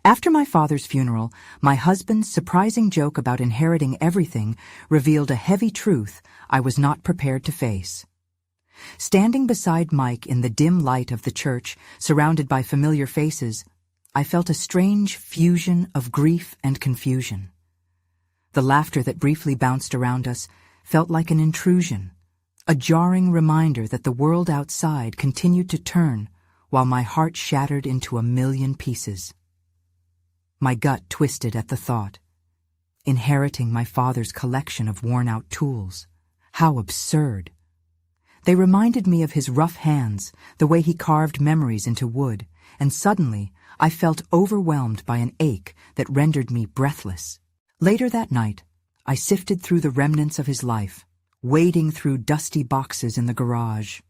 After my father's funeral, my husband's surprising joke about inheriting everything revealed a heavy truth I was not prepared to face. Standing beside Mike in the dim light of the church, surrounded by familiar faces, I felt a strange fusion of grief and confusion. The laughter that briefly bounced around us felt like an intrusion, a jarring reminder that the world outside continued to turn while my heart shattered into a million pieces. My gut twisted at the thought. Inheriting my father's collection of worn-out tools. How absurd. They reminded me of his rough hands, the way he carved memories into wood, and suddenly I felt overwhelmed by an ache that rendered me breathless. Later that night, I sifted through the remnants of his life, wading through dusty boxes in the garage.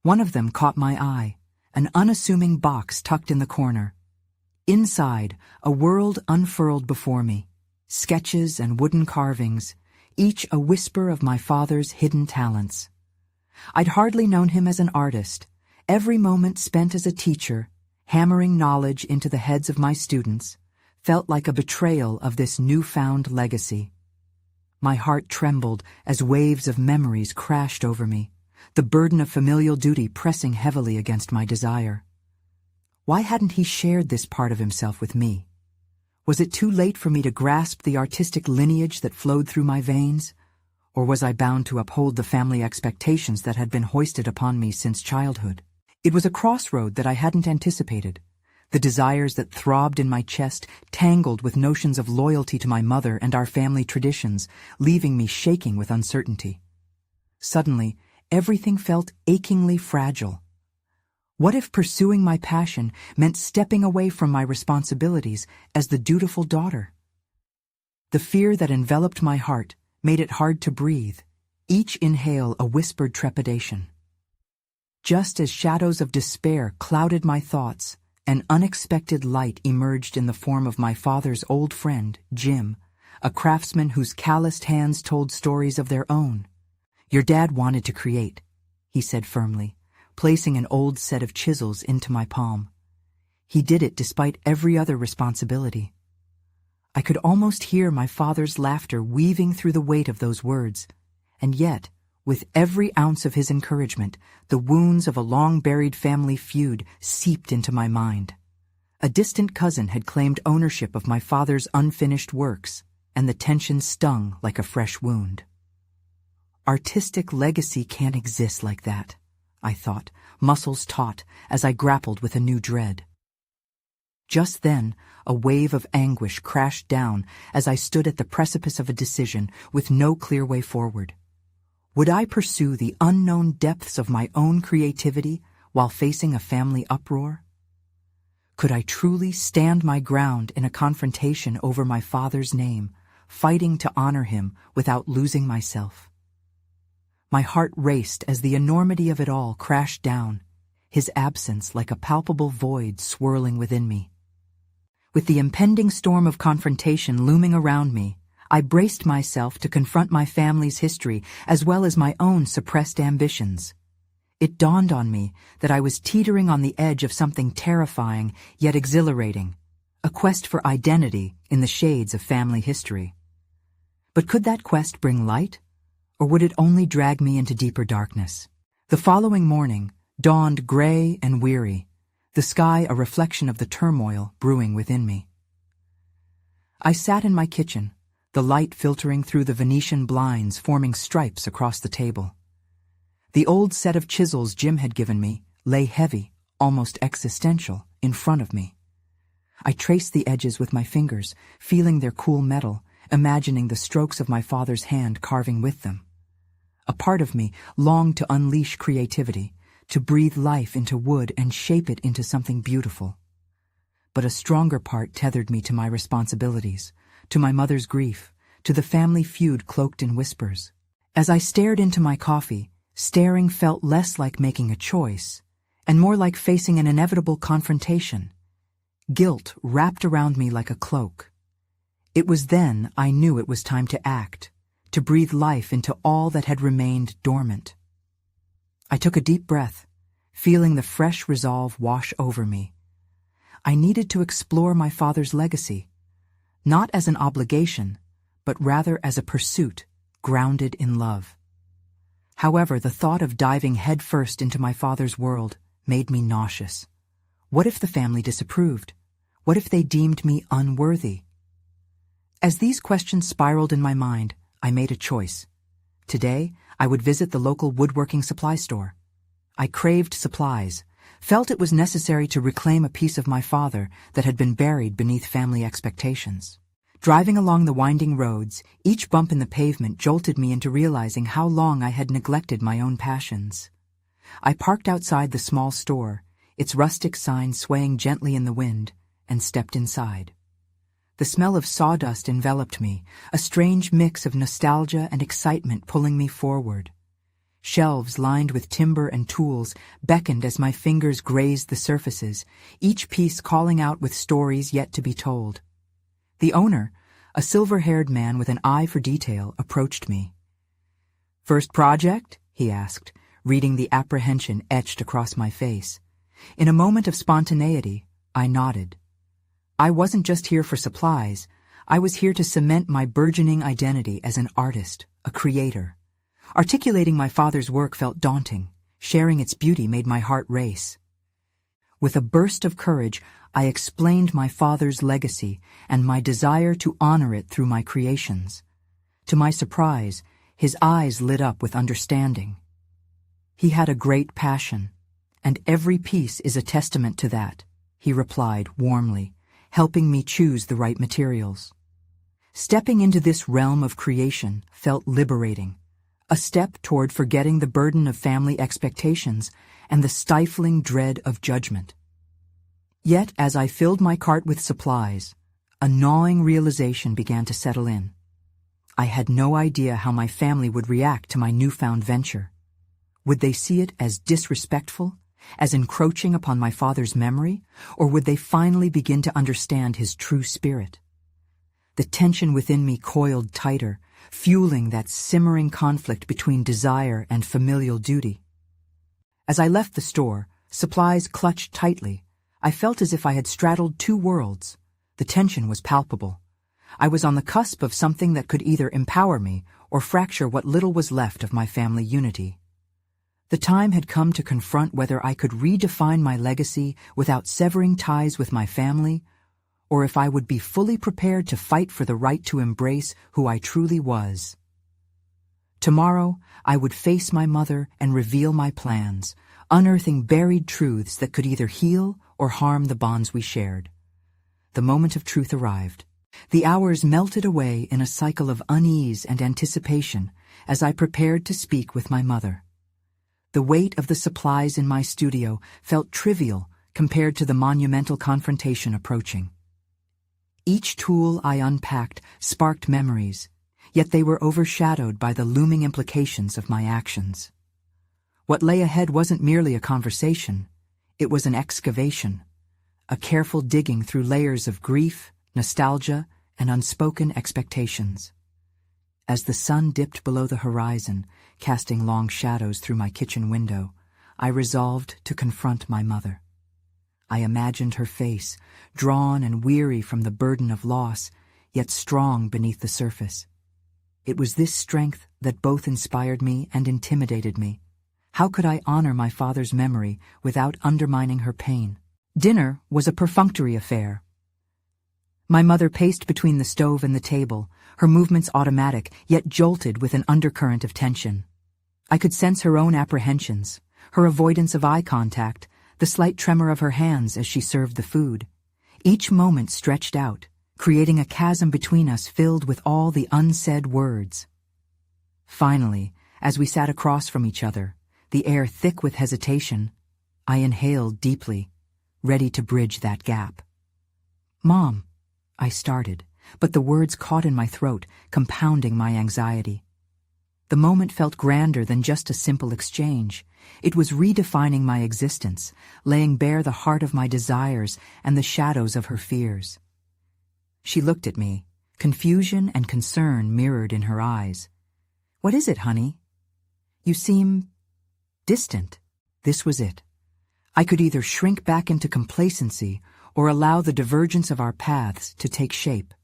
One of them caught my eye, an unassuming box tucked in the corner. Inside, a world unfurled before me, sketches and wooden carvings, each a whisper of my father's hidden talents. I'd hardly known him as an artist, every moment spent as a teacher, hammering knowledge into the heads of my students, felt like a betrayal of this newfound legacy. My heart trembled as waves of memories crashed over me, the burden of familial duty pressing heavily against my desire. Why hadn't he shared this part of himself with me? Was it too late for me to grasp the artistic lineage that flowed through my veins? Or was I bound to uphold the family expectations that had been hoisted upon me since childhood? It was a crossroad that I hadn't anticipated. The desires that throbbed in my chest tangled with notions of loyalty to my mother and our family traditions, leaving me shaking with uncertainty. Suddenly, everything felt achingly fragile. What if pursuing my passion meant stepping away from my responsibilities as the dutiful daughter? The fear that enveloped my heart made it hard to breathe, each inhale a whispered trepidation. Just as shadows of despair clouded my thoughts, an unexpected light emerged in the form of my father's old friend, Jim, a craftsman whose calloused hands told stories of their own. "Your dad wanted to create," he said firmly, placing an old set of chisels into my palm. He did it despite every other responsibility. I could almost hear my father's laughter weaving through the weight of those words, and yet, with every ounce of his encouragement, the wounds of a long-buried family feud seeped into my mind. A distant cousin had claimed ownership of my father's unfinished works, and the tension stung like a fresh wound. Artistic legacy can't exist like that, I thought, muscles taut as I grappled with a new dread. Just then, a wave of anguish crashed down as I stood at the precipice of a decision with no clear way forward. Would I pursue the unknown depths of my own creativity while facing a family uproar? Could I truly stand my ground in a confrontation over my father's name, fighting to honor him without losing myself? My heart raced as the enormity of it all crashed down, his absence like a palpable void swirling within me. With the impending storm of confrontation looming around me, I braced myself to confront my family's history as well as my own suppressed ambitions. It dawned on me that I was teetering on the edge of something terrifying yet exhilarating, a quest for identity in the shades of family history. But could that quest bring light? Or would it only drag me into deeper darkness? The following morning dawned gray and weary, the sky a reflection of the turmoil brewing within me. I sat in my kitchen, the light filtering through the Venetian blinds forming stripes across the table. The old set of chisels Jim had given me lay heavy, almost existential, in front of me. I traced the edges with my fingers, feeling their cool metal, imagining the strokes of my father's hand carving with them. A part of me longed to unleash creativity, to breathe life into wood and shape it into something beautiful. But a stronger part tethered me to my responsibilities, to my mother's grief, to the family feud cloaked in whispers. As I stared into my coffee, staring felt less like making a choice, and more like facing an inevitable confrontation. Guilt wrapped around me like a cloak. It was then I knew it was time to act, to breathe life into all that had remained dormant. I took a deep breath, feeling the fresh resolve wash over me. I needed to explore my father's legacy, not as an obligation, but rather as a pursuit grounded in love. However, the thought of diving headfirst into my father's world made me nauseous. What if the family disapproved? What if they deemed me unworthy? As these questions spiraled in my mind, I made a choice. Today, I would visit the local woodworking supply store. I craved supplies, felt it was necessary to reclaim a piece of my father that had been buried beneath family expectations. Driving along the winding roads, each bump in the pavement jolted me into realizing how long I had neglected my own passions. I parked outside the small store, its rustic sign swaying gently in the wind, and stepped inside. The smell of sawdust enveloped me, a strange mix of nostalgia and excitement pulling me forward. Shelves lined with timber and tools beckoned as my fingers grazed the surfaces, each piece calling out with stories yet to be told. The owner, a silver-haired man with an eye for detail, approached me. "First project?" he asked, reading the apprehension etched across my face. In a moment of spontaneity, I nodded. I wasn't just here for supplies. I was here to cement my burgeoning identity as an artist, a creator. Articulating my father's work felt daunting. Sharing its beauty made my heart race. With a burst of courage, I explained my father's legacy and my desire to honor it through my creations. To my surprise, his eyes lit up with understanding. "He had a great passion, and every piece is a testament to that," he replied warmly, helping me choose the right materials. Stepping into this realm of creation felt liberating, a step toward forgetting the burden of family expectations and the stifling dread of judgment. Yet, as I filled my cart with supplies, a gnawing realization began to settle in. I had no idea how my family would react to my newfound venture. Would they see it as disrespectful, as encroaching upon my father's memory, or would they finally begin to understand his true spirit? The tension within me coiled tighter, fueling that simmering conflict between desire and familial duty. As I left the store, supplies clutched tightly. I felt as if I had straddled two worlds. The tension was palpable. I was on the cusp of something that could either empower me or fracture what little was left of my family unity. The time had come to confront whether I could redefine my legacy without severing ties with my family, or if I would be fully prepared to fight for the right to embrace who I truly was. Tomorrow, I would face my mother and reveal my plans, unearthing buried truths that could either heal or harm the bonds we shared. The moment of truth arrived. The hours melted away in a cycle of unease and anticipation as I prepared to speak with my mother. The weight of the supplies in my studio felt trivial compared to the monumental confrontation approaching. Each tool I unpacked sparked memories, yet they were overshadowed by the looming implications of my actions. What lay ahead wasn't merely a conversation, it was an excavation, a careful digging through layers of grief, nostalgia, and unspoken expectations. As the sun dipped below the horizon, casting long shadows through my kitchen window, I resolved to confront my mother. I imagined her face, drawn and weary from the burden of loss, yet strong beneath the surface. It was this strength that both inspired me and intimidated me. How could I honor my father's memory without undermining her pain? Dinner was a perfunctory affair. My mother paced between the stove and the table, her movements automatic, yet jolted with an undercurrent of tension. I could sense her own apprehensions, her avoidance of eye contact, the slight tremor of her hands as she served the food. Each moment stretched out, creating a chasm between us filled with all the unsaid words. Finally, as we sat across from each other, the air thick with hesitation, I inhaled deeply, ready to bridge that gap. "Mom," I started, but the words caught in my throat, compounding my anxiety. The moment felt grander than just a simple exchange. It was redefining my existence, laying bare the heart of my desires and the shadows of her fears. She looked at me, confusion and concern mirrored in her eyes. "What is it, honey? You seem distant." This was it. I could either shrink back into complacency or allow the divergence of our paths to take shape.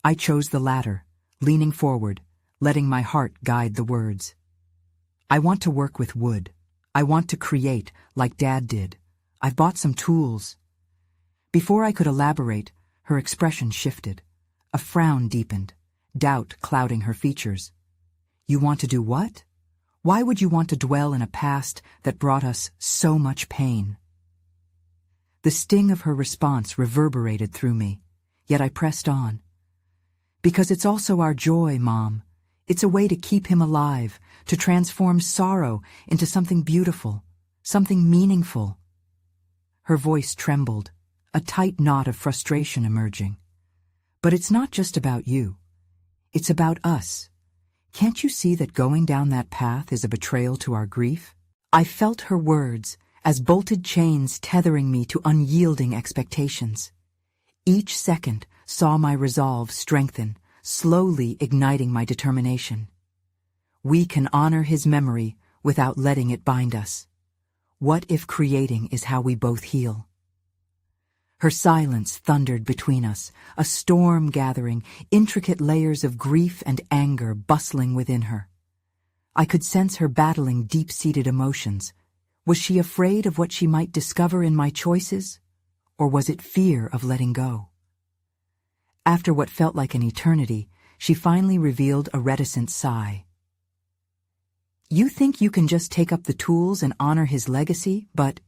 I chose the latter, leaning forward, letting my heart guide the words. I want to work with wood. I want to create, like Dad did. I've bought some tools. Before I could elaborate, her expression shifted. A frown deepened, doubt clouding her features. You want to do what? Why would you want to dwell in a past that brought us so much pain? The sting of her response reverberated through me, yet I pressed on. Because it's also our joy, Mom. It's a way to keep him alive, to transform sorrow into something beautiful, something meaningful. Her voice trembled, a tight knot of frustration emerging. But it's not just about you. It's about us. Can't you see that going down that path is a betrayal to our grief? I felt her words as bolted chains tethering me to unyielding expectations. Each second saw my resolve strengthen, slowly igniting my determination. We can honor his memory without letting it bind us. What if creating is how we both heal? Her silence thundered between us, a storm gathering, intricate layers of grief and anger bustling within her. I could sense her battling deep-seated emotions. Was she afraid of what she might discover in my choices? Or was it fear of letting go? After what felt like an eternity, she finally revealed a reticent sigh. You think you can just take up the tools and honor his legacy, but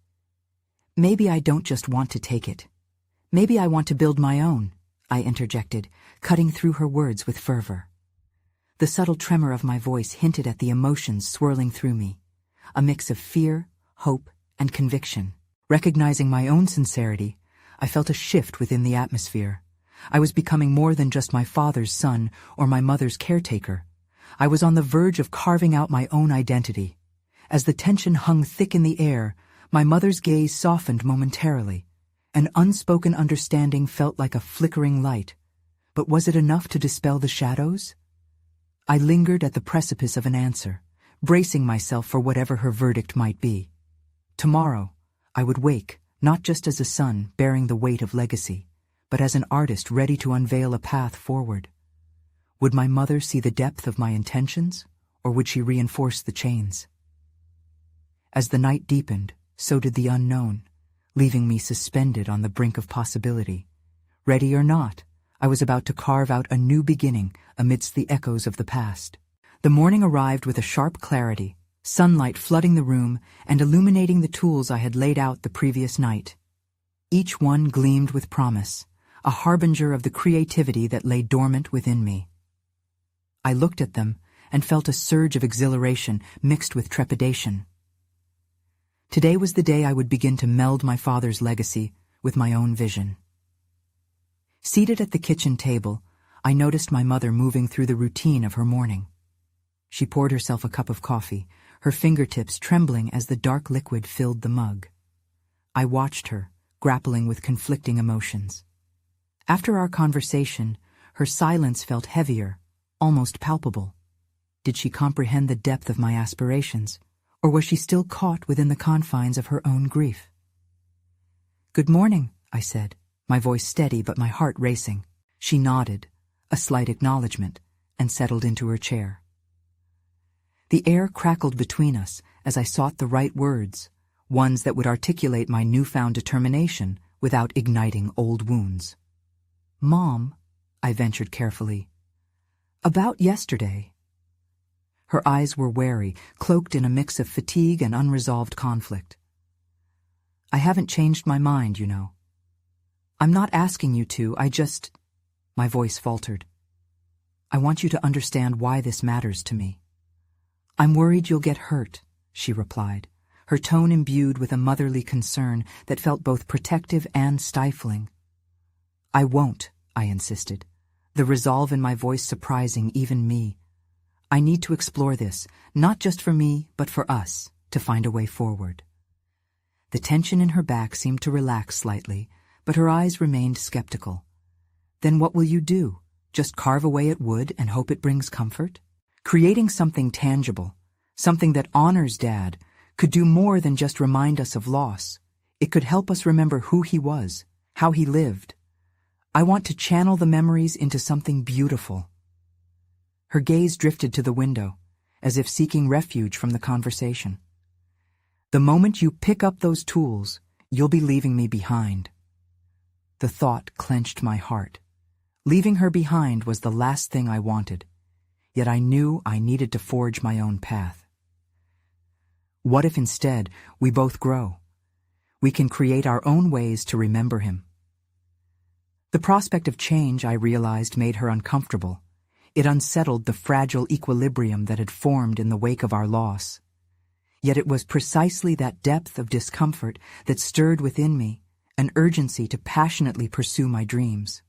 maybe I don't just want to take it. Maybe I want to build my own, I interjected, cutting through her words with fervor. The subtle tremor of my voice hinted at the emotions swirling through me, a mix of fear, hope, and conviction. Recognizing my own sincerity, I felt a shift within the atmosphere. I was becoming more than just my father's son or my mother's caretaker. I was on the verge of carving out my own identity. As the tension hung thick in the air, my mother's gaze softened momentarily. An unspoken understanding felt like a flickering light. But was it enough to dispel the shadows? I lingered at the precipice of an answer, bracing myself for whatever her verdict might be. Tomorrow, I would wake, not just as a son bearing the weight of legacy, but as an artist ready to unveil a path forward. Would my mother see the depth of my intentions, or would she reinforce the chains? As the night deepened, so did the unknown, leaving me suspended on the brink of possibility. Ready or not, I was about to carve out a new beginning amidst the echoes of the past. The morning arrived with a sharp clarity, sunlight flooding the room and illuminating the tools I had laid out the previous night. Each one gleamed with promise, a harbinger of the creativity that lay dormant within me. I looked at them and felt a surge of exhilaration mixed with trepidation. Today was the day I would begin to meld my father's legacy with my own vision. Seated at the kitchen table, I noticed my mother moving through the routine of her morning. She poured herself a cup of coffee, her fingertips trembling as the dark liquid filled the mug. I watched her, grappling with conflicting emotions. After our conversation, her silence felt heavier, almost palpable. Did she comprehend the depth of my aspirations, or was she still caught within the confines of her own grief? "Good morning," I said, my voice steady but my heart racing. She nodded, a slight acknowledgement, and settled into her chair. The air crackled between us as I sought the right words, ones that would articulate my newfound determination without igniting old wounds. "Mom," I ventured carefully, "about yesterday." Her eyes were wary, cloaked in a mix of fatigue and unresolved conflict. "I haven't changed my mind, you know. I'm not asking you to, My voice faltered. "I want you to understand why this matters to me." "I'm worried you'll get hurt," she replied, her tone imbued with a motherly concern that felt both protective and stifling. "I won't," I insisted, the resolve in my voice surprising even me. "I need to explore this, not just for me, but for us, to find a way forward." The tension in her back seemed to relax slightly, but her eyes remained skeptical. "Then what will you do? Just carve away at wood and hope it brings comfort?" Creating something tangible, something that honors Dad, could do more than just remind us of loss. It could help us remember who he was, how he lived. I want to channel the memories into something beautiful. Her gaze drifted to the window, as if seeking refuge from the conversation. The moment you pick up those tools, you'll be leaving me behind. The thought clenched my heart. Leaving her behind was the last thing I wanted, yet I knew I needed to forge my own path. What if instead we both grow? We can create our own ways to remember him. The prospect of change, I realized, made her uncomfortable. It unsettled the fragile equilibrium that had formed in the wake of our loss. Yet it was precisely that depth of discomfort that stirred within me an urgency to passionately pursue my dreams.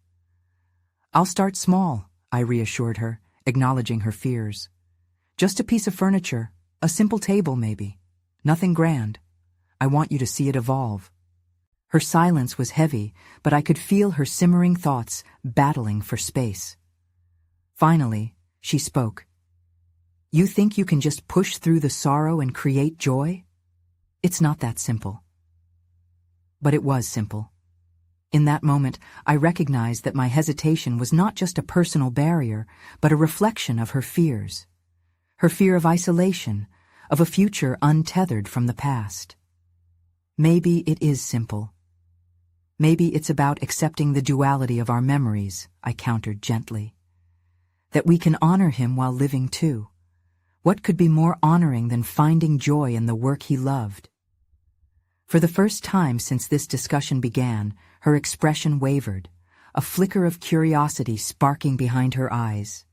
"I'll start small," I reassured her, acknowledging her fears. "Just a piece of furniture, a simple table maybe. Nothing grand. I want you to see it evolve." Her silence was heavy, but I could feel her simmering thoughts battling for space. Finally, she spoke. "You think you can just push through the sorrow and create joy? It's not that simple." But it was simple. In that moment, I recognized that my hesitation was not just a personal barrier, but a reflection of her fears. Her fear of isolation, of a future untethered from the past. Maybe it is simple. Maybe it's about accepting the duality of our memories, I countered gently. That we can honor him while living too. What could be more honoring than finding joy in the work he loved? For the first time since this discussion began, her expression wavered, a flicker of curiosity sparking behind her eyes.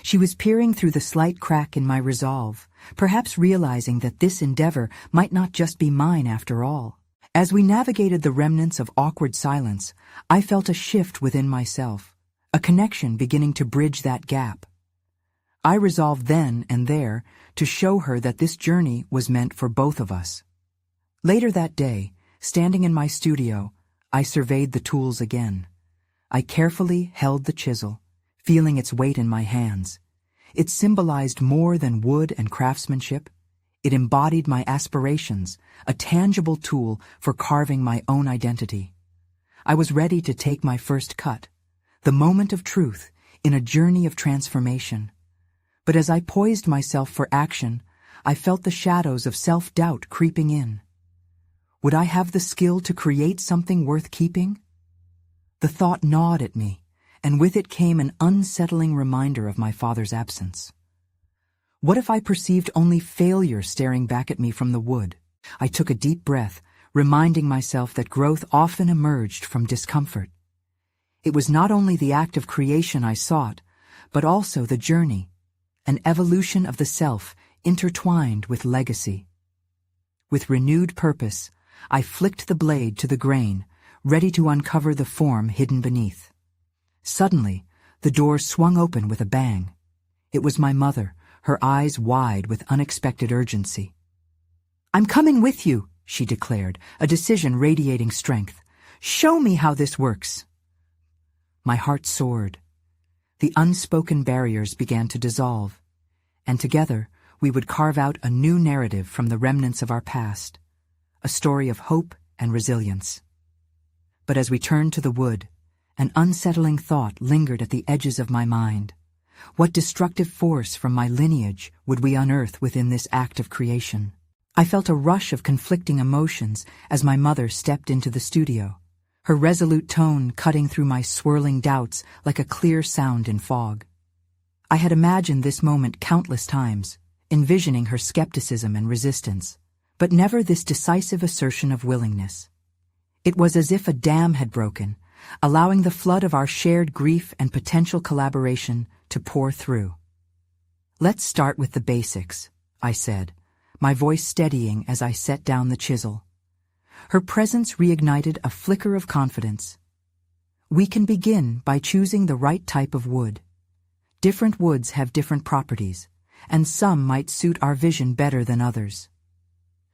She was peering through the slight crack in my resolve, perhaps realizing that this endeavor might not just be mine after all. As we navigated the remnants of awkward silence, I felt a shift within myself, a connection beginning to bridge that gap. I resolved then and there to show her that this journey was meant for both of us. Later that day, standing in my studio, I surveyed the tools again. I carefully held the chisel, feeling its weight in my hands. It symbolized more than wood and craftsmanship. It embodied my aspirations, a tangible tool for carving my own identity. I was ready to take my first cut, the moment of truth in a journey of transformation. But as I poised myself for action, I felt the shadows of self-doubt creeping in. Would I have the skill to create something worth keeping? The thought gnawed at me, and with it came an unsettling reminder of my father's absence. What if I perceived only failure staring back at me from the wood? I took a deep breath, reminding myself that growth often emerged from discomfort. It was not only the act of creation I sought, but also the journey, an evolution of the self intertwined with legacy. With renewed purpose, I flicked the blade to the grain, ready to uncover the form hidden beneath. Suddenly, the door swung open with a bang. It was my mother, her eyes wide with unexpected urgency. "I'm coming with you," she declared, a decision radiating strength. "Show me how this works." My heart soared. The unspoken barriers began to dissolve, and together we would carve out a new narrative from the remnants of our past, a story of hope and resilience. But as we turned to the wood, an unsettling thought lingered at the edges of my mind. What destructive force from my lineage would we unearth within this act of creation? I felt a rush of conflicting emotions as my mother stepped into the studio, her resolute tone cutting through my swirling doubts like a clear sound in fog. I had imagined this moment countless times, envisioning her skepticism and resistance, but never this decisive assertion of willingness. It was as if a dam had broken, allowing the flood of our shared grief and potential collaboration to pour through. "Let's start with the basics," I said, my voice steadying as I set down the chisel. Her presence reignited a flicker of confidence. "We can begin by choosing the right type of wood. Different woods have different properties, and some might suit our vision better than others."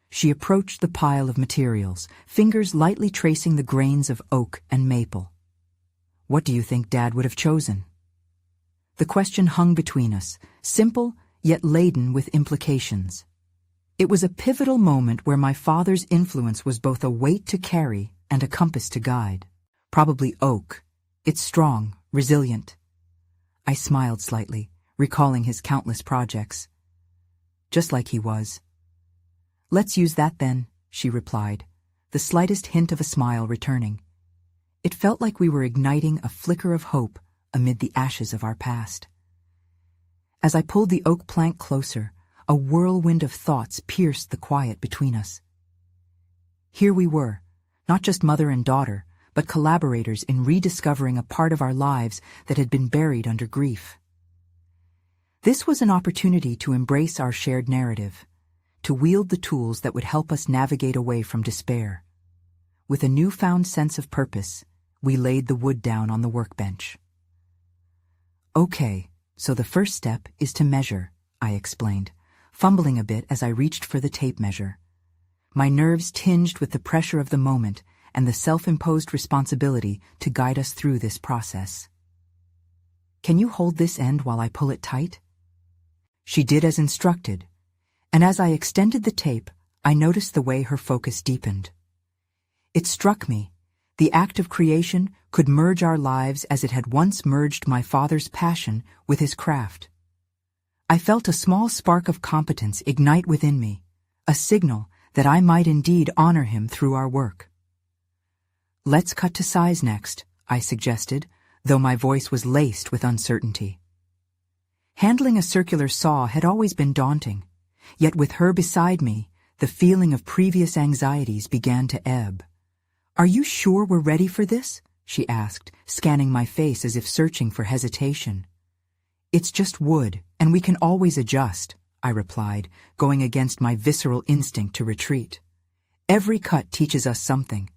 She approached the pile of materials, fingers lightly tracing the grains of oak and maple. "What do you think Dad would have chosen?" The question hung between us, simple yet laden with implications. It was a pivotal moment where my father's influence was both a weight to carry and a compass to guide. Probably oak. It's strong, resilient. I smiled slightly, recalling his countless projects. Just like he was. Let's use that then, she replied, the slightest hint of a smile returning. It felt like we were igniting a flicker of hope amid the ashes of our past. As I pulled the oak plank closer, a whirlwind of thoughts pierced the quiet between us. Here we were, not just mother and daughter, but collaborators in rediscovering a part of our lives that had been buried under grief. This was an opportunity to embrace our shared narrative, to wield the tools that would help us navigate away from despair. With a newfound sense of purpose, we laid the wood down on the workbench. Okay, so the first step is to measure, I explained, fumbling a bit as I reached for the tape measure. My nerves tinged with the pressure of the moment and the self-imposed responsibility to guide us through this process. Can you hold this end while I pull it tight? She did as instructed, and as I extended the tape, I noticed the way her focus deepened. It struck me, the act of creation could merge our lives as it had once merged my father's passion with his craft. I felt a small spark of competence ignite within me, a signal that I might indeed honor him through our work. Let's cut to size next, I suggested, though my voice was laced with uncertainty. Handling a circular saw had always been daunting, yet with her beside me, the feeling of previous anxieties began to ebb. Are you sure we're ready for this? She asked, scanning my face as if searching for hesitation. It's just wood, and we can always adjust, I replied, going against my visceral instinct to retreat. Every cut teaches us something.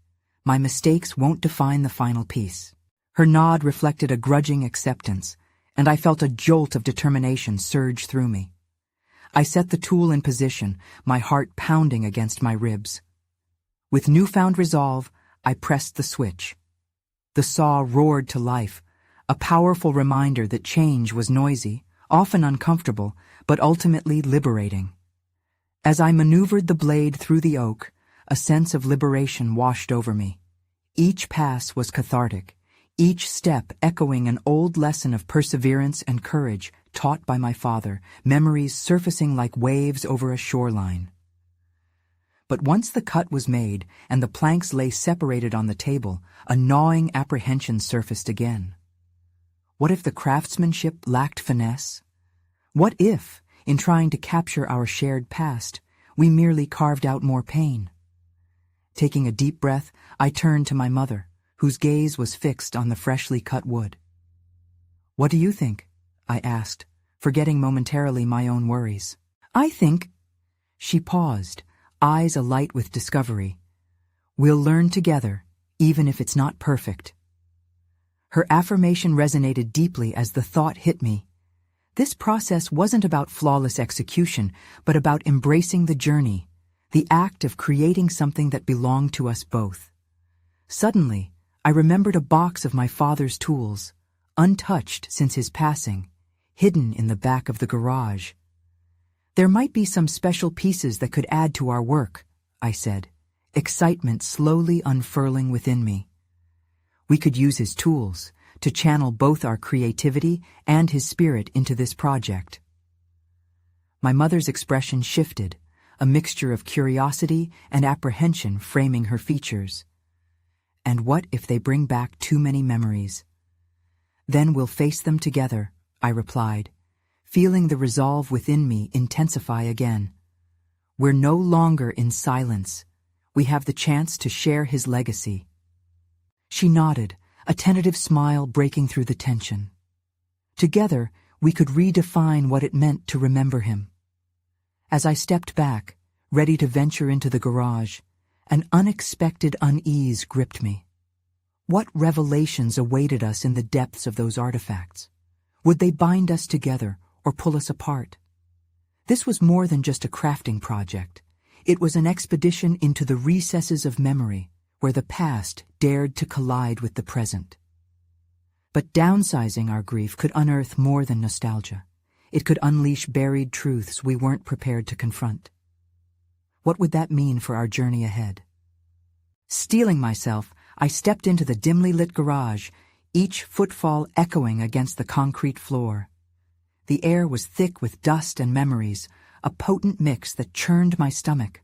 My mistakes won't define the final piece. Her nod reflected a grudging acceptance, and I felt a jolt of determination surge through me. I set the tool in position, my heart pounding against my ribs. With newfound resolve, I pressed the switch. The saw roared to life, a powerful reminder that change was noisy, often uncomfortable, but ultimately liberating. As I maneuvered the blade through the oak, a sense of liberation washed over me. Each pass was cathartic, each step echoing an old lesson of perseverance and courage taught by my father, memories surfacing like waves over a shoreline. But once the cut was made and the planks lay separated on the table, a gnawing apprehension surfaced again. What if the craftsmanship lacked finesse? What if, in trying to capture our shared past, we merely carved out more pain? Taking a deep breath, I turned to my mother, whose gaze was fixed on the freshly cut wood. What do you think? I asked, forgetting momentarily my own worries. I think... She paused, eyes alight with discovery. We'll learn together, even if it's not perfect. Her affirmation resonated deeply as the thought hit me. This process wasn't about flawless execution, but about embracing the journey, the act of creating something that belonged to us both. Suddenly, I remembered a box of my father's tools, untouched since his passing, hidden in the back of the garage. There might be some special pieces that could add to our work, I said, excitement slowly unfurling within me. We could use his tools to channel both our creativity and his spirit into this project. My mother's expression shifted, a mixture of curiosity and apprehension framing her features. And what if they bring back too many memories? Then we'll face them together, I replied, feeling the resolve within me intensify again. We're no longer in silence. We have the chance to share his legacy. She nodded, a tentative smile breaking through the tension. Together, we could redefine what it meant to remember him. As I stepped back, ready to venture into the garage, an unexpected unease gripped me. What revelations awaited us in the depths of those artifacts? Would they bind us together or pull us apart? This was more than just a crafting project. It was an expedition into the recesses of memory, where the past dared to collide with the present. But downsizing our grief could unearth more than nostalgia. It could unleash buried truths we weren't prepared to confront. What would that mean for our journey ahead? Steeling myself, I stepped into the dimly lit garage, each footfall echoing against the concrete floor. The air was thick with dust and memories, a potent mix that churned my stomach.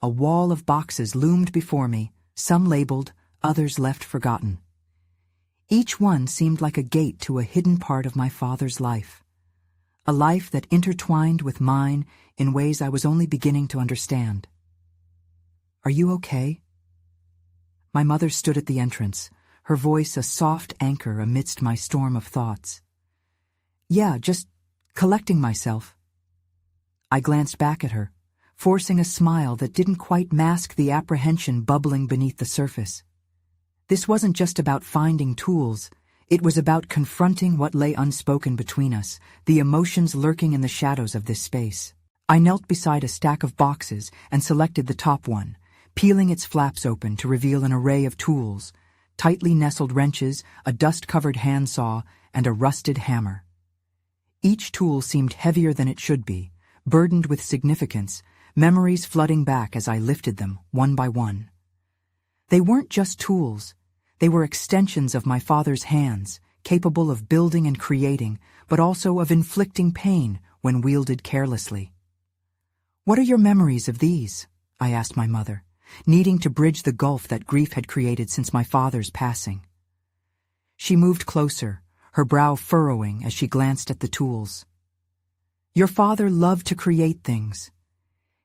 A wall of boxes loomed before me, some labeled, others left forgotten. Each one seemed like a gate to a hidden part of my father's life. A life that intertwined with mine in ways I was only beginning to understand. "Are you okay?" My mother stood at the entrance, her voice a soft anchor amidst my storm of thoughts. "Yeah, just collecting myself." I glanced back at her, forcing a smile that didn't quite mask the apprehension bubbling beneath the surface. This wasn't just about finding tools, it was about confronting what lay unspoken between us, the emotions lurking in the shadows of this space. I knelt beside a stack of boxes and selected the top one, peeling its flaps open to reveal an array of tools, tightly nestled wrenches, a dust-covered handsaw, and a rusted hammer. Each tool seemed heavier than it should be, burdened with significance, memories flooding back as I lifted them, one by one. They weren't just tools. They were extensions of my father's hands, capable of building and creating, but also of inflicting pain when wielded carelessly. "What are your memories of these?" I asked my mother, needing to bridge the gulf that grief had created since my father's passing. She moved closer, her brow furrowing as she glanced at the tools. "Your father loved to create things.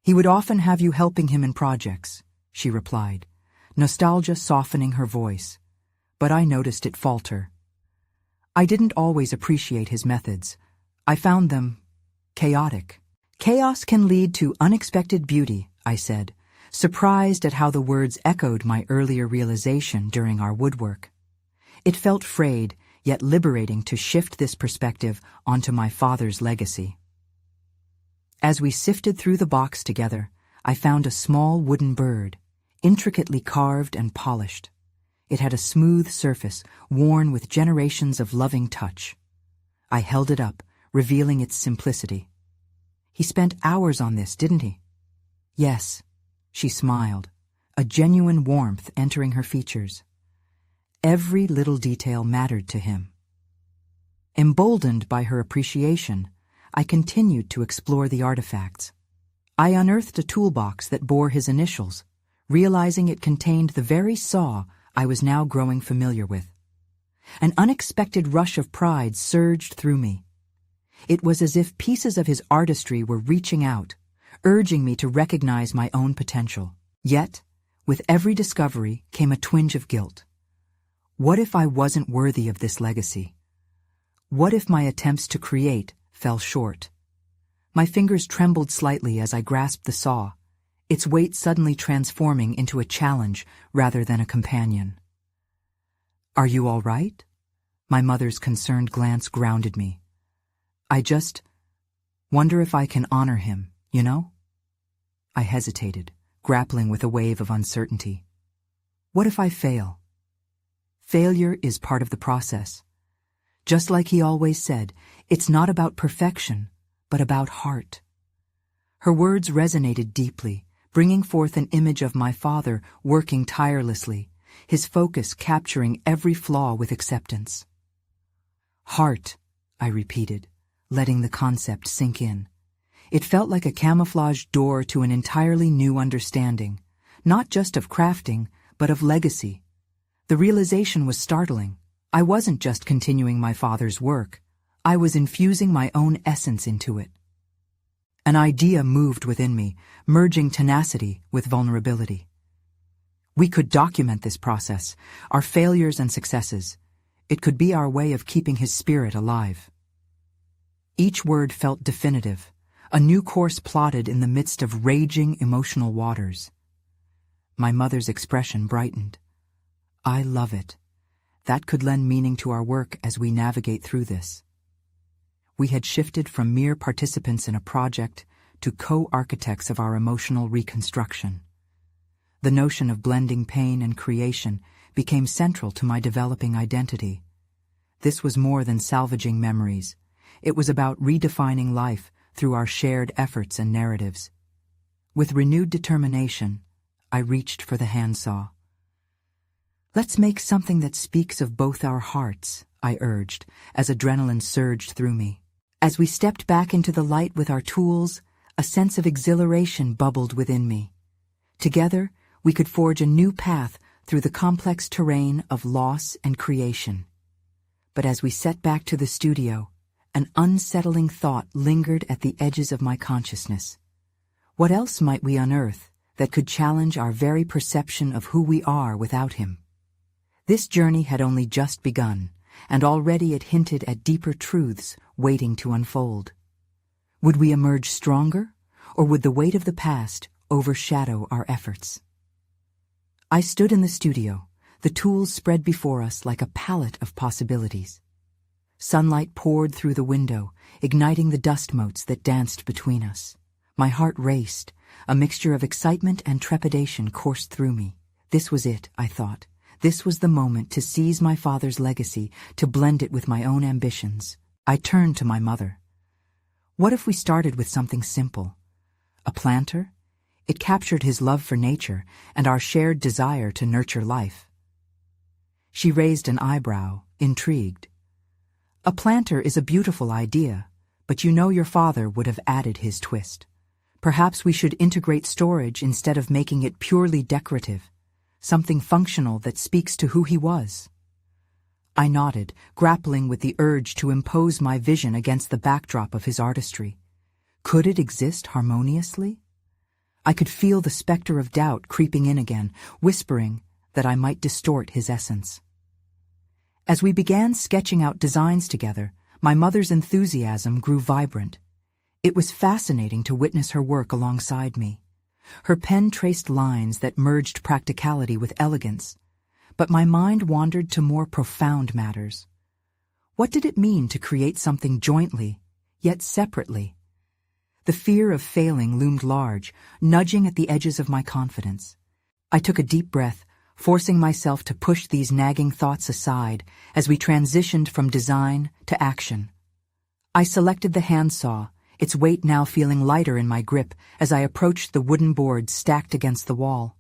He would often have you helping him in projects," she replied, nostalgia softening her voice, but I noticed it falter. I didn't always appreciate his methods. I found them chaotic. "Chaos can lead to unexpected beauty," I said, surprised at how the words echoed my earlier realization during our woodwork. It felt frayed, yet liberating to shift this perspective onto my father's legacy. As we sifted through the box together, I found a small wooden bird, intricately carved and polished. It had a smooth surface, worn with generations of loving touch. I held it up, revealing its simplicity. "He spent hours on this, didn't he?" "Yes," she smiled, a genuine warmth entering her features. Every little detail mattered to him. Emboldened by her appreciation, I continued to explore the artifacts. I unearthed a toolbox that bore his initials, realizing it contained the very saw I was now growing familiar with. An unexpected rush of pride surged through me. It was as if pieces of his artistry were reaching out, urging me to recognize my own potential. Yet, with every discovery came a twinge of guilt. What if I wasn't worthy of this legacy? What if my attempts to create fell short? My fingers trembled slightly as I grasped the saw, its weight suddenly transforming into a challenge rather than a companion. "Are you all right?" My mother's concerned glance grounded me. "I just wonder if I can honor him, you know?" I hesitated, grappling with a wave of uncertainty. What if I fail? Failure is part of the process. Just like he always said, it's not about perfection, but about heart. Her words resonated deeply, bringing forth an image of my father working tirelessly, his focus capturing every flaw with acceptance. "Heart," I repeated, letting the concept sink in. It felt like a camouflaged door to an entirely new understanding, not just of crafting, but of legacy. The realization was startling. I wasn't just continuing my father's work. I was infusing my own essence into it. An idea moved within me, merging tenacity with vulnerability. We could document this process, our failures and successes. It could be our way of keeping his spirit alive. Each word felt definitive, a new course plotted in the midst of raging emotional waters. My mother's expression brightened. "I love it. That could lend meaning to our work as we navigate through this." We had shifted from mere participants in a project to co-architects of our emotional reconstruction. The notion of blending pain and creation became central to my developing identity. This was more than salvaging memories. It was about redefining life through our shared efforts and narratives. With renewed determination, I reached for the handsaw. Let's make something that speaks of both our hearts, I urged, as adrenaline surged through me. As we stepped back into the light with our tools, a sense of exhilaration bubbled within me. Together, we could forge a new path through the complex terrain of loss and creation. But as we set back to the studio, an unsettling thought lingered at the edges of my consciousness. What else might we unearth that could challenge our very perception of who we are without him? This journey had only just begun, and already it hinted at deeper truths waiting to unfold. Would we emerge stronger, or would the weight of the past overshadow our efforts? I stood in the studio, the tools spread before us like a palette of possibilities. Sunlight poured through the window, igniting the dust motes that danced between us. My heart raced. A mixture of excitement and trepidation coursed through me. This was it, I thought. This was the moment to seize my father's legacy, to blend it with my own ambitions. I turned to my mother. What if we started with something simple? A planter? It captured his love for nature and our shared desire to nurture life. She raised an eyebrow, intrigued. A planter is a beautiful idea, but you know your father would have added his twist. Perhaps we should integrate storage instead of making it purely decorative, something functional that speaks to who he was. I nodded, grappling with the urge to impose my vision against the backdrop of his artistry. Could it exist harmoniously? I could feel the specter of doubt creeping in again, whispering that I might distort his essence. As we began sketching out designs together, my mother's enthusiasm grew vibrant. It was fascinating to witness her work alongside me. Her pen traced lines that merged practicality with elegance, but my mind wandered to more profound matters. What did it mean to create something jointly, yet separately? The fear of failing loomed large, nudging at the edges of my confidence. I took a deep breath, forcing myself to push these nagging thoughts aside as we transitioned from design to action. I selected the handsaw, its weight now feeling lighter in my grip as I approached the wooden boards stacked against the wall.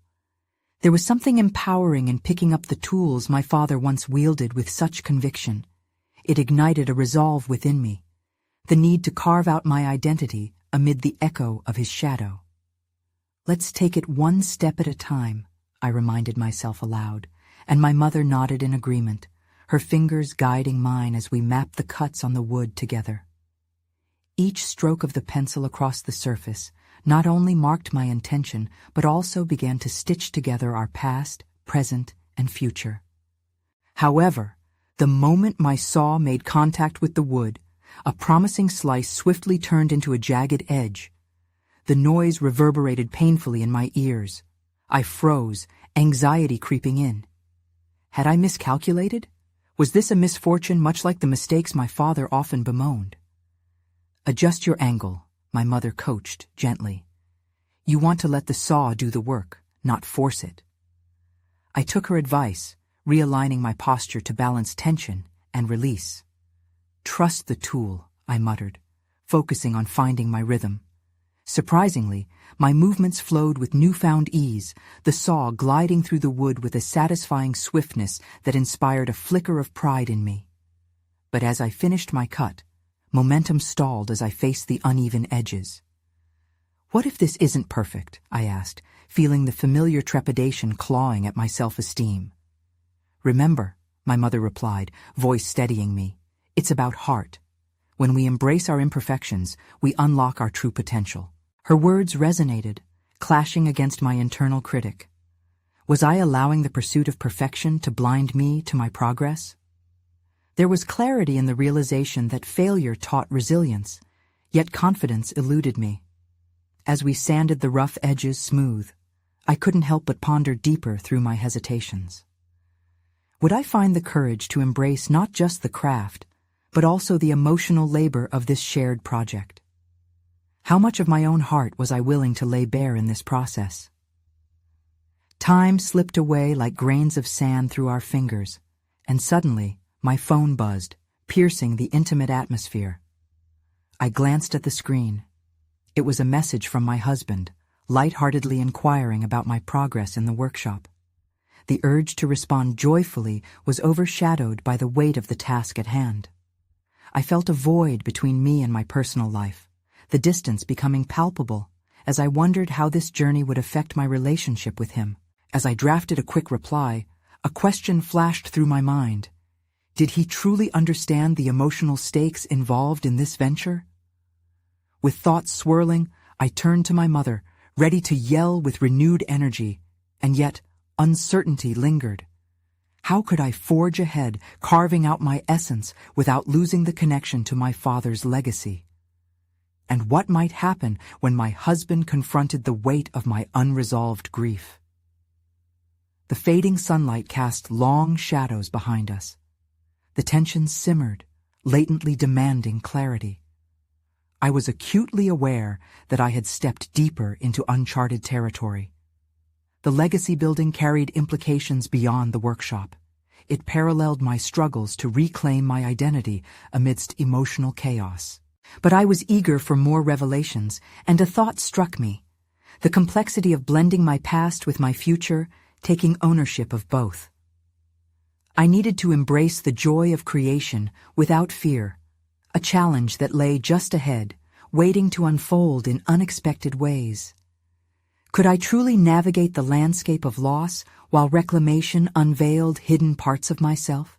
There was something empowering in picking up the tools my father once wielded with such conviction. It ignited a resolve within me, the need to carve out my identity amid the echo of his shadow. Let's take it one step at a time, I reminded myself aloud, and my mother nodded in agreement, her fingers guiding mine as we mapped the cuts on the wood together. Each stroke of the pencil across the surface not only marked my intention, but also began to stitch together our past, present, and future. However, the moment my saw made contact with the wood, a promising slice swiftly turned into a jagged edge. The noise reverberated painfully in my ears. I froze, anxiety creeping in. Had I miscalculated? Was this a misfortune much like the mistakes my father often bemoaned? Adjust your angle, my mother coached gently. You want to let the saw do the work, not force it. I took her advice, realigning my posture to balance tension and release. Trust the tool, I muttered, focusing on finding my rhythm. Surprisingly, my movements flowed with newfound ease, the saw gliding through the wood with a satisfying swiftness that inspired a flicker of pride in me. But as I finished my cut, momentum stalled as I faced the uneven edges. What if this isn't perfect? I asked, feeling the familiar trepidation clawing at my self-esteem. Remember, my mother replied, voice steadying me, it's about heart. When we embrace our imperfections, we unlock our true potential. Her words resonated, clashing against my internal critic. Was I allowing the pursuit of perfection to blind me to my progress? There was clarity in the realization that failure taught resilience, yet confidence eluded me. As we sanded the rough edges smooth, I couldn't help but ponder deeper through my hesitations. Would I find the courage to embrace not just the craft, but also the emotional labor of this shared project? How much of my own heart was I willing to lay bare in this process? Time slipped away like grains of sand through our fingers, and suddenly, my phone buzzed, piercing the intimate atmosphere. I glanced at the screen. It was a message from my husband, lightheartedly inquiring about my progress in the workshop. The urge to respond joyfully was overshadowed by the weight of the task at hand. I felt a void between me and my personal life, the distance becoming palpable as I wondered how this journey would affect my relationship with him. As I drafted a quick reply, a question flashed through my mind. Did he truly understand the emotional stakes involved in this venture? With thoughts swirling, I turned to my mother, ready to yell with renewed energy, and yet uncertainty lingered. How could I forge ahead, carving out my essence without losing the connection to my father's legacy? And what might happen when my husband confronted the weight of my unresolved grief? The fading sunlight cast long shadows behind us. The tension simmered, latently demanding clarity. I was acutely aware that I had stepped deeper into uncharted territory. The legacy building carried implications beyond the workshop. It paralleled my struggles to reclaim my identity amidst emotional chaos. But I was eager for more revelations, and a thought struck me. The complexity of blending my past with my future, taking ownership of both. I needed to embrace the joy of creation without fear, a challenge that lay just ahead, waiting to unfold in unexpected ways. Could I truly navigate the landscape of loss while reclamation unveiled hidden parts of myself?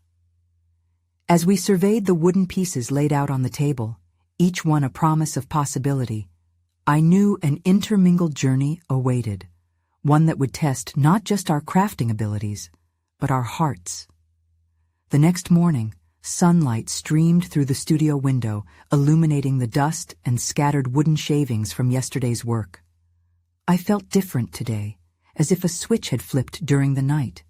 As we surveyed the wooden pieces laid out on the table, each one a promise of possibility, I knew an intermingled journey awaited, one that would test not just our crafting abilities, but our hearts. The next morning, sunlight streamed through the studio window, illuminating the dust and scattered wooden shavings from yesterday's work. I felt different today, as if a switch had flipped during the night.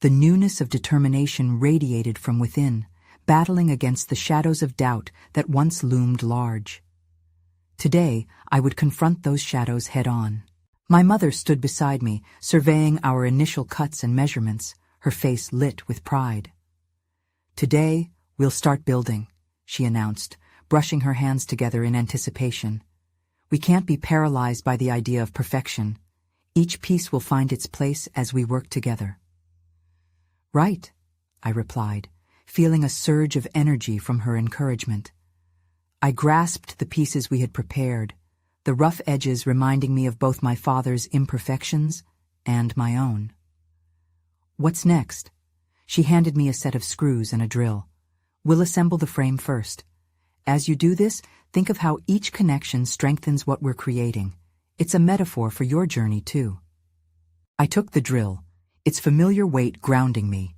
The newness of determination radiated from within, battling against the shadows of doubt that once loomed large. Today, I would confront those shadows head-on. My mother stood beside me, surveying our initial cuts and measurements, her face lit with pride. "Today, we'll start building," she announced, brushing her hands together in anticipation. "We can't be paralyzed by the idea of perfection. Each piece will find its place as we work together." "Right," I replied, feeling a surge of energy from her encouragement. I grasped the pieces we had prepared, the rough edges reminding me of both my father's imperfections and my own. "What's next?" She handed me a set of screws and a drill. "We'll assemble the frame first. As you do this, think of how each connection strengthens what we're creating. It's a metaphor for your journey, too." I took the drill, its familiar weight grounding me.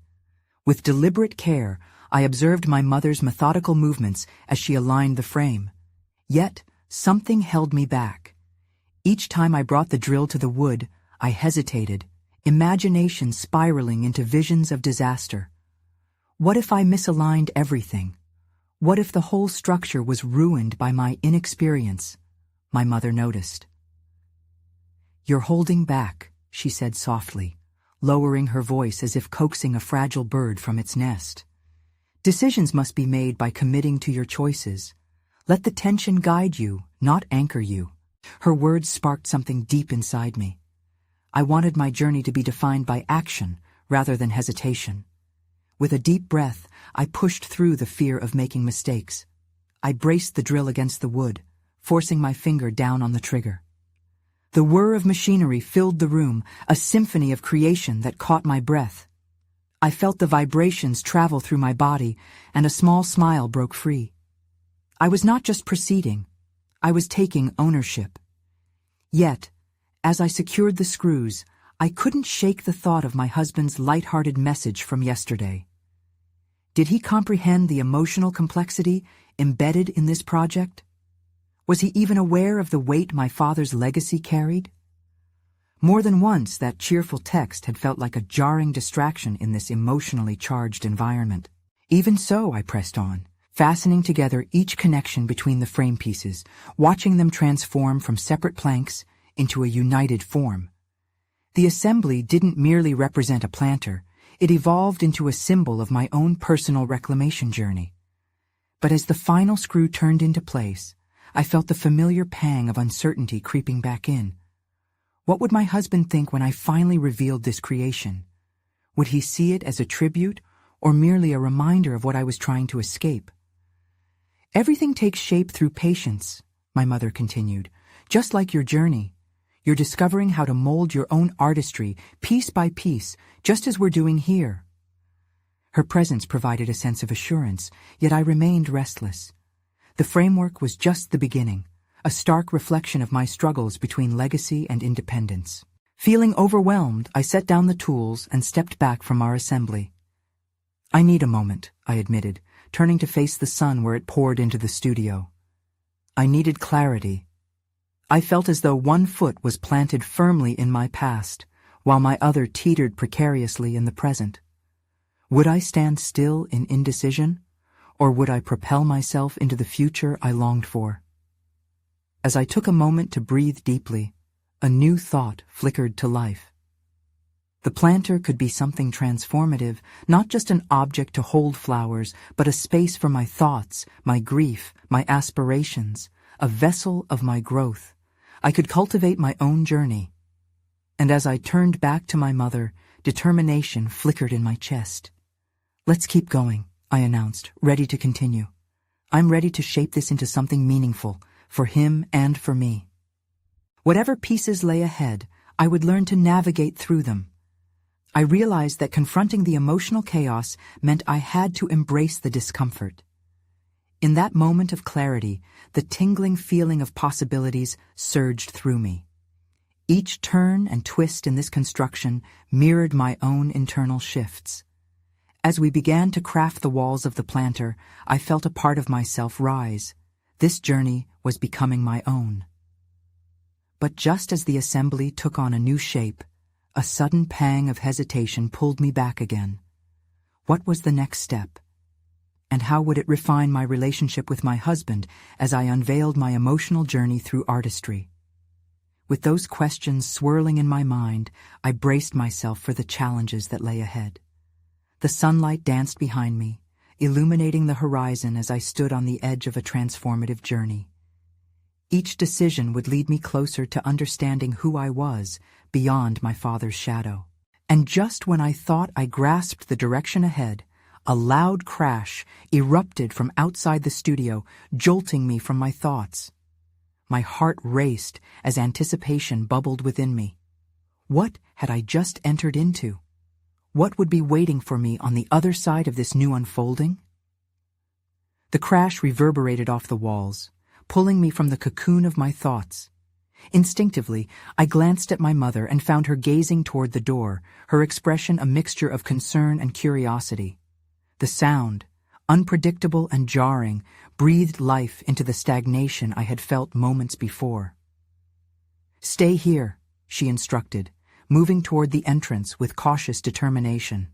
With deliberate care, I observed my mother's methodical movements as she aligned the frame. Yet, something held me back. Each time I brought the drill to the wood, I hesitated, imagination spiraling into visions of disaster. What if I misaligned everything? What if the whole structure was ruined by my inexperience? My mother noticed. "You're holding back," she said softly, lowering her voice as if coaxing a fragile bird from its nest. "Decisions must be made by committing to your choices. Let the tension guide you, not anchor you." Her words sparked something deep inside me. I wanted my journey to be defined by action rather than hesitation. With a deep breath, I pushed through the fear of making mistakes. I braced the drill against the wood, forcing my finger down on the trigger. The whir of machinery filled the room, a symphony of creation that caught my breath. I felt the vibrations travel through my body, and a small smile broke free. I was not just proceeding, I was taking ownership. Yet, as I secured the screws, I couldn't shake the thought of my husband's light-hearted message from yesterday. Did he comprehend the emotional complexity embedded in this project? Was he even aware of the weight my father's legacy carried? More than once, that cheerful text had felt like a jarring distraction in this emotionally charged environment. Even so, I pressed on, fastening together each connection between the frame pieces, watching them transform from separate planks into a united form. The assembly didn't merely represent a planter, it evolved into a symbol of my own personal reclamation journey. But as the final screw turned into place, I felt the familiar pang of uncertainty creeping back in. What would my husband think when I finally revealed this creation? Would he see it as a tribute, or merely a reminder of what I was trying to escape? Everything takes shape through patience, my mother continued, just like your journey. You're discovering how to mold your own artistry, piece by piece, just as we're doing here. Her presence provided a sense of assurance, yet I remained restless. The framework was just the beginning, a stark reflection of my struggles between legacy and independence. Feeling overwhelmed, I set down the tools and stepped back from our assembly. I need a moment, I admitted, turning to face the sun where it poured into the studio. I needed clarity. I felt as though one foot was planted firmly in my past, while my other teetered precariously in the present. Would I stand still in indecision, or would I propel myself into the future I longed for? As I took a moment to breathe deeply, a new thought flickered to life. The planter could be something transformative, not just an object to hold flowers, but a space for my thoughts, my grief, my aspirations, a vessel of my growth. I could cultivate my own journey. And as I turned back to my mother, determination flickered in my chest. "Let's keep going," I announced, ready to continue. "I'm ready to shape this into something meaningful, for him and for me." Whatever pieces lay ahead, I would learn to navigate through them. I realized that confronting the emotional chaos meant I had to embrace the discomfort. In that moment of clarity, the tingling feeling of possibilities surged through me. Each turn and twist in this construction mirrored my own internal shifts. As we began to craft the walls of the planter, I felt a part of myself rise. This journey was becoming my own. But just as the assembly took on a new shape, a sudden pang of hesitation pulled me back again. What was the next step? And how would it refine my relationship with my husband as I unveiled my emotional journey through artistry? With those questions swirling in my mind, I braced myself for the challenges that lay ahead. The sunlight danced behind me, illuminating the horizon as I stood on the edge of a transformative journey. Each decision would lead me closer to understanding who I was beyond my father's shadow. And just when I thought I grasped the direction ahead, a loud crash erupted from outside the studio, jolting me from my thoughts. My heart raced as anticipation bubbled within me. What had I just entered into? What would be waiting for me on the other side of this new unfolding? The crash reverberated off the walls, pulling me from the cocoon of my thoughts. Instinctively, I glanced at my mother and found her gazing toward the door, her expression a mixture of concern and curiosity. The sound, unpredictable and jarring, breathed life into the stagnation I had felt moments before. "Stay here," she instructed, moving toward the entrance with cautious determination.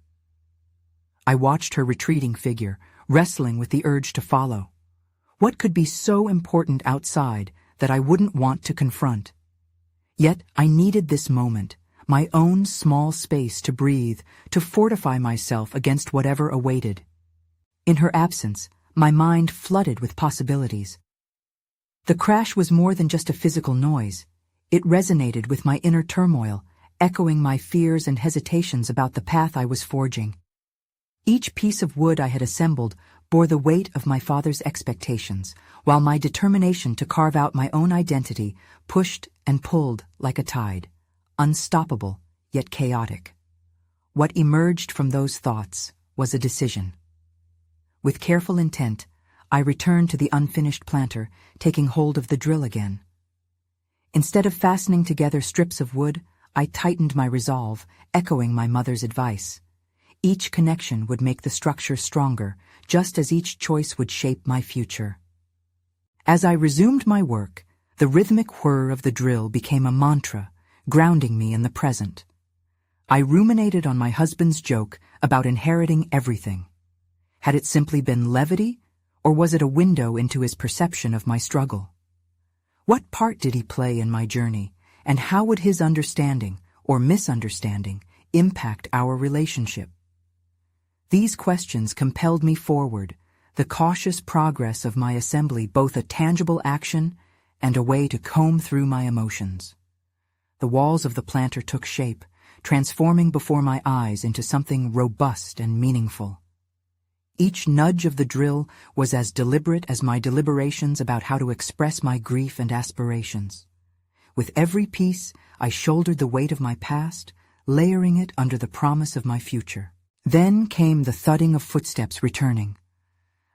I watched her retreating figure, wrestling with the urge to follow. What could be so important outside that I wouldn't want to confront? Yet I needed this moment, my own small space to breathe, to fortify myself against whatever awaited. In her absence, my mind flooded with possibilities. The crash was more than just a physical noise. It resonated with my inner turmoil, echoing my fears and hesitations about the path I was forging. Each piece of wood I had assembled bore the weight of my father's expectations, while my determination to carve out my own identity pushed and pulled like a tide, unstoppable yet chaotic. What emerged from those thoughts was a decision. With careful intent, I returned to the unfinished planter, taking hold of the drill again. Instead of fastening together strips of wood, I tightened my resolve, echoing my mother's advice. Each connection would make the structure stronger, just as each choice would shape my future. As I resumed my work, the rhythmic whir of the drill became a mantra, grounding me in the present. I ruminated on my husband's joke about inheriting everything. Had it simply been levity, or was it a window into his perception of my struggle? What part did he play in my journey, and how would his understanding, or misunderstanding, impact our relationship? These questions compelled me forward, the cautious progress of my assembly both a tangible action and a way to comb through my emotions. The walls of the planter took shape, transforming before my eyes into something robust and meaningful. Each nudge of the drill was as deliberate as my deliberations about how to express my grief and aspirations. With every piece, I shouldered the weight of my past, layering it under the promise of my future. Then came the thudding of footsteps returning.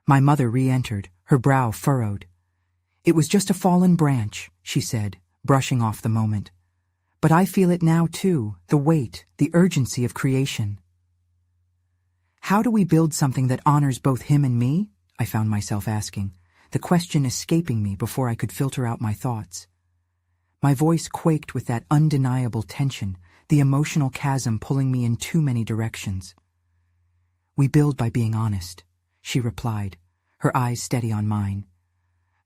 My mother re-entered, her brow furrowed. "It was just a fallen branch," she said, brushing off the moment. "But I feel it now too, the weight, the urgency of creation." How do we build something that honors both him and me? I found myself asking, the question escaping me before I could filter out my thoughts. My voice quaked with that undeniable tension, the emotional chasm pulling me in too many directions. "We build by being honest," she replied, her eyes steady on mine.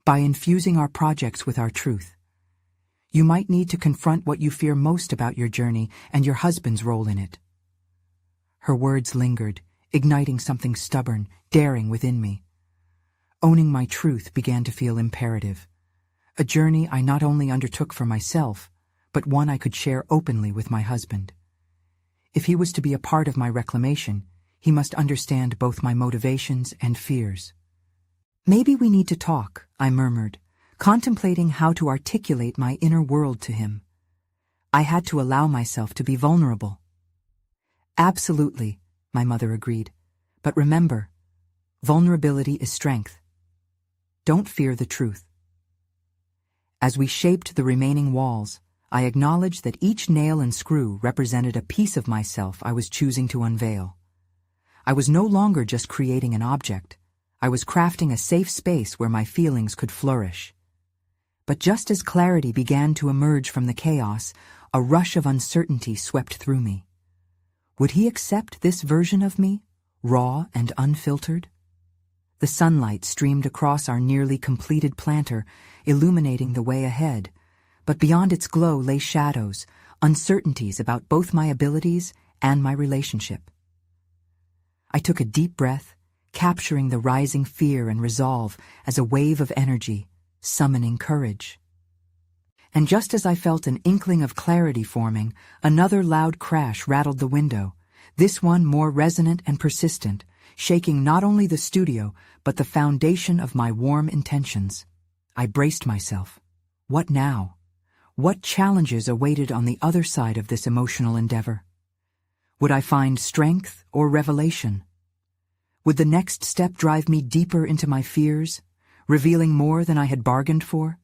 "By infusing our projects with our truth. You might need to confront what you fear most about your journey and your husband's role in it." Her words lingered, igniting something stubborn, daring within me. Owning my truth began to feel imperative. A journey I not only undertook for myself, but one I could share openly with my husband. If he was to be a part of my reclamation, he must understand both my motivations and fears. "Maybe we need to talk," I murmured, contemplating how to articulate my inner world to him. I had to allow myself to be vulnerable. "Absolutely," my mother agreed. "But remember, vulnerability is strength. Don't fear the truth." As we shaped the remaining walls, I acknowledged that each nail and screw represented a piece of myself I was choosing to unveil. I was no longer just creating an object. I was crafting a safe space where my feelings could flourish. But just as clarity began to emerge from the chaos, a rush of uncertainty swept through me. Would he accept this version of me, raw and unfiltered? The sunlight streamed across our nearly completed planter, illuminating the way ahead, but beyond its glow lay shadows, uncertainties about both my abilities and my relationship. I took a deep breath, capturing the rising fear and resolve as a wave of energy, summoning courage. And just as I felt an inkling of clarity forming, another loud crash rattled the window, this one more resonant and persistent, shaking not only the studio, but the foundation of my warm intentions. I braced myself. What now? What challenges awaited on the other side of this emotional endeavor? Would I find strength or revelation? Would the next step drive me deeper into my fears, revealing more than I had bargained for?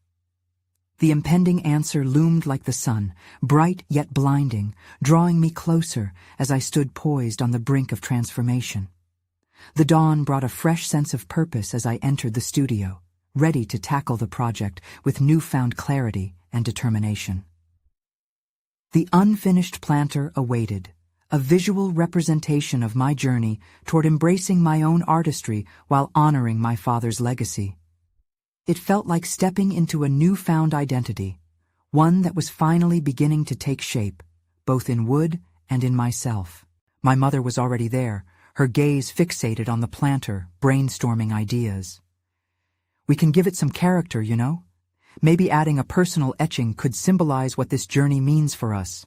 The impending answer loomed like the sun, bright yet blinding, drawing me closer as I stood poised on the brink of transformation. The dawn brought a fresh sense of purpose as I entered the studio, ready to tackle the project with newfound clarity and determination. The unfinished planter awaited, a visual representation of my journey toward embracing my own artistry while honoring my father's legacy. It felt like stepping into a newfound identity, one that was finally beginning to take shape, both in wood and in myself. My mother was already there, her gaze fixated on the planter, brainstorming ideas. "We can give it some character, you know? Maybe adding a personal etching could symbolize what this journey means for us."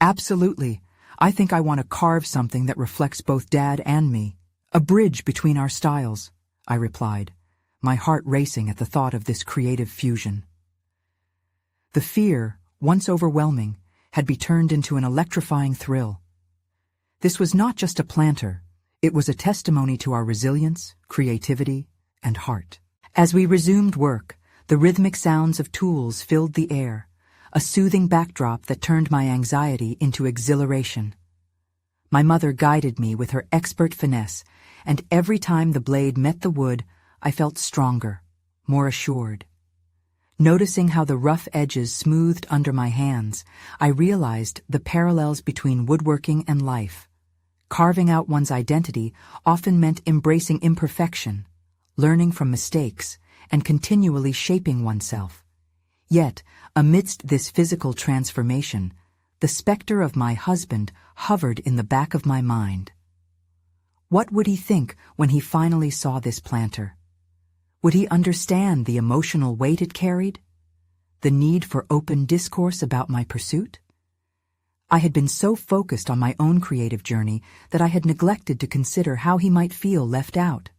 "Absolutely. I think I want to carve something that reflects both Dad and me, a bridge between our styles," I replied, my heart racing at the thought of this creative fusion. The fear, once overwhelming, had been turned into an electrifying thrill. This was not just a planter, it was a testimony to our resilience, creativity, and heart. As we resumed work, the rhythmic sounds of tools filled the air, a soothing backdrop that turned my anxiety into exhilaration. My mother guided me with her expert finesse, and every time the blade met the wood, I felt stronger, more assured. Noticing how the rough edges smoothed under my hands, I realized the parallels between woodworking and life. Carving out one's identity often meant embracing imperfection, learning from mistakes, and continually shaping oneself. Yet, amidst this physical transformation, the specter of my husband hovered in the back of my mind. What would he think when he finally saw this planter? Would he understand the emotional weight it carried? The need for open discourse about my pursuit? I had been so focused on my own creative journey that I had neglected to consider how he might feel left out.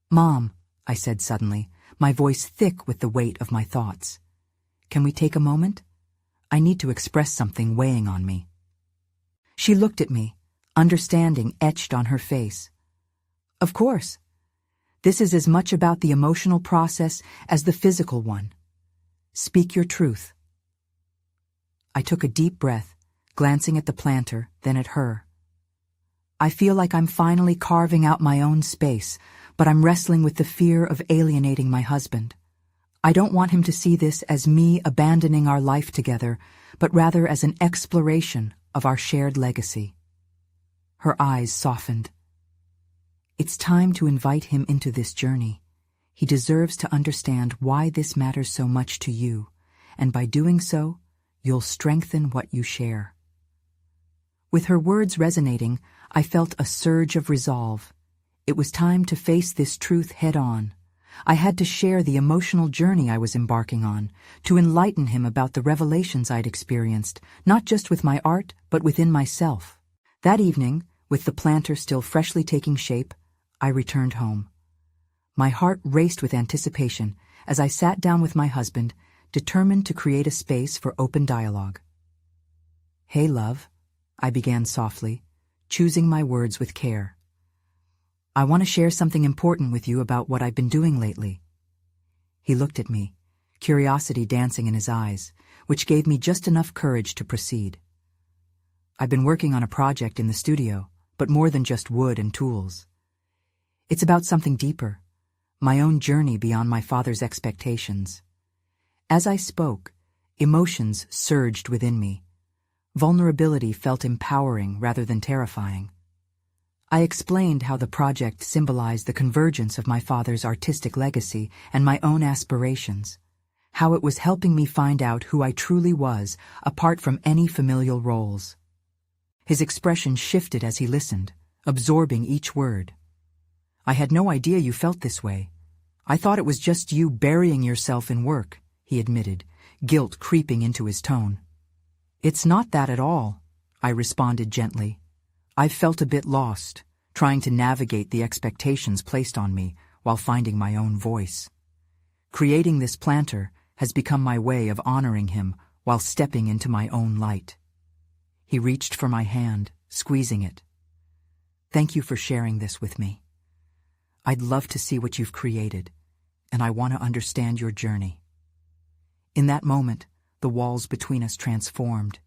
"Mom," I said suddenly, my voice thick with the weight of my thoughts. "Can we take a moment? I need to express something weighing on me." She looked at me, understanding etched on her face. "Of course. This is as much about the emotional process as the physical one. Speak your truth." I took a deep breath, glancing at the planter, then at her. "I feel like I'm finally carving out my own space, but I'm wrestling with the fear of alienating my husband. I don't want him to see this as me abandoning our life together, but rather as an exploration of our shared legacy." Her eyes softened. "It's time to invite him into this journey. He deserves to understand why this matters so much to you, and by doing so, you'll strengthen what you share." With her words resonating, I felt a surge of resolve. It was time to face this truth head-on. I had to share the emotional journey I was embarking on, to enlighten him about the revelations I'd experienced, not just with my art, but within myself. That evening, with the planter still freshly taking shape, I returned home. My heart raced with anticipation as I sat down with my husband, determined to create a space for open dialogue. "Hey, love," I began softly, choosing my words with care. "I want to share something important with you about what I've been doing lately." He looked at me, curiosity dancing in his eyes, which gave me just enough courage to proceed. "I've been working on a project in the studio, but more than just wood and tools. It's about something deeper, my own journey beyond my father's expectations." As I spoke, emotions surged within me. Vulnerability felt empowering rather than terrifying. I explained how the project symbolized the convergence of my father's artistic legacy and my own aspirations, how it was helping me find out who I truly was, apart from any familial roles. His expression shifted as he listened, absorbing each word. "I had no idea you felt this way. I thought it was just you burying yourself in work," he admitted, guilt creeping into his tone. "It's not that at all," I responded gently. "I've felt a bit lost, trying to navigate the expectations placed on me while finding my own voice. Creating this planter has become my way of honoring him while stepping into my own light." He reached for my hand, squeezing it. "Thank you for sharing this with me. I'd love to see what you've created, and I want to understand your journey." In that moment, the walls between us transformed.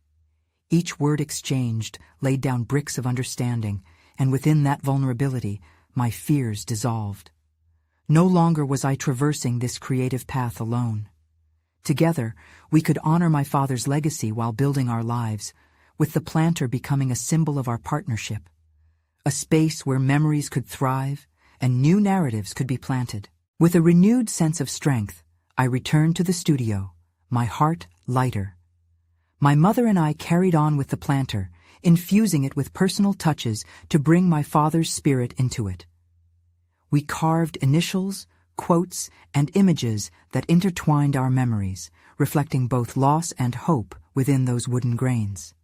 Each word exchanged laid down bricks of understanding, and within that vulnerability, my fears dissolved. No longer was I traversing this creative path alone. Together, we could honor my father's legacy while building our lives, with the planter becoming a symbol of our partnership. A space where memories could thrive and new narratives could be planted. With a renewed sense of strength, I returned to the studio, my heart lighter. My mother and I carried on with the planter, infusing it with personal touches to bring my father's spirit into it. We carved initials, quotes, and images that intertwined our memories, reflecting both loss and hope within those wooden grains.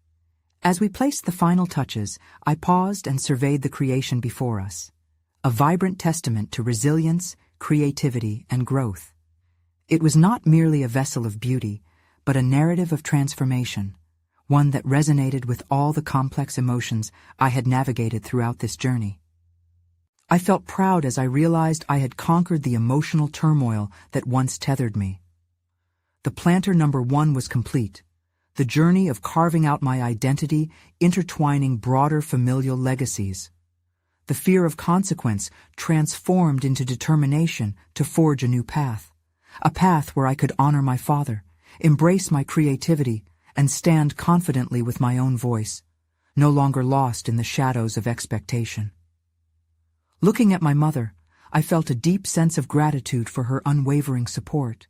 As we placed the final touches, I paused and surveyed the creation before us, a vibrant testament to resilience, creativity, and growth. It was not merely a vessel of beauty, but a narrative of transformation, one that resonated with all the complex emotions I had navigated throughout this journey. I felt proud as I realized I had conquered the emotional turmoil that once tethered me. The planter number 1 was complete, the journey of carving out my identity, intertwining broader familial legacies. The fear of consequence transformed into determination to forge a new path, a path where I could honor my father, embrace my creativity, and stand confidently with my own voice, no longer lost in the shadows of expectation. Looking at my mother, I felt a deep sense of gratitude for her unwavering support.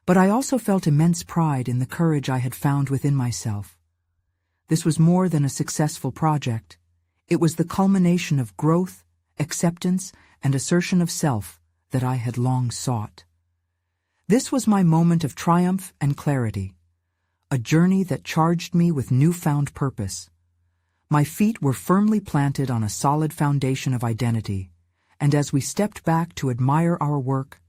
But I also felt immense pride in the courage I had found within myself. This was more than a successful project. It was the culmination of growth, acceptance, and assertion of self that I had long sought. This was my moment of triumph and clarity, a journey that charged me with newfound purpose. My feet were firmly planted on a solid foundation of identity, and as we stepped back to admire our work,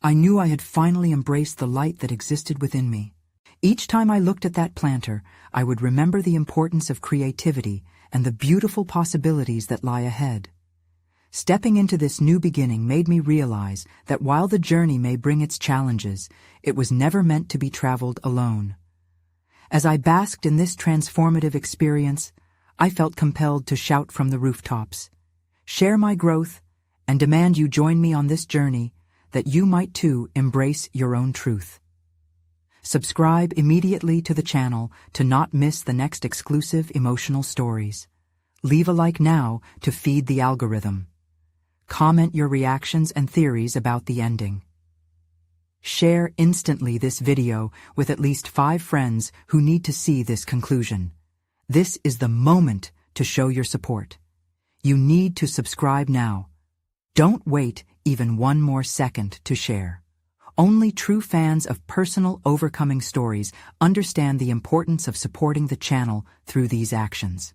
I knew I had finally embraced the light that existed within me. Each time I looked at that planter, I would remember the importance of creativity and the beautiful possibilities that lie ahead. Stepping into this new beginning made me realize that while the journey may bring its challenges, it was never meant to be traveled alone. As I basked in this transformative experience, I felt compelled to shout from the rooftops, share my growth, and demand you join me on this journey, that you might too embrace your own truth. Subscribe immediately to the channel to not miss the next exclusive emotional stories. Leave a like now to feed the algorithm. Comment your reactions and theories about the ending. Share instantly this video with at least 5 friends who need to see this conclusion. This is the moment to show your support. You need to subscribe now. Don't wait even one more second to share. Only true fans of personal overcoming stories understand the importance of supporting the channel through these actions.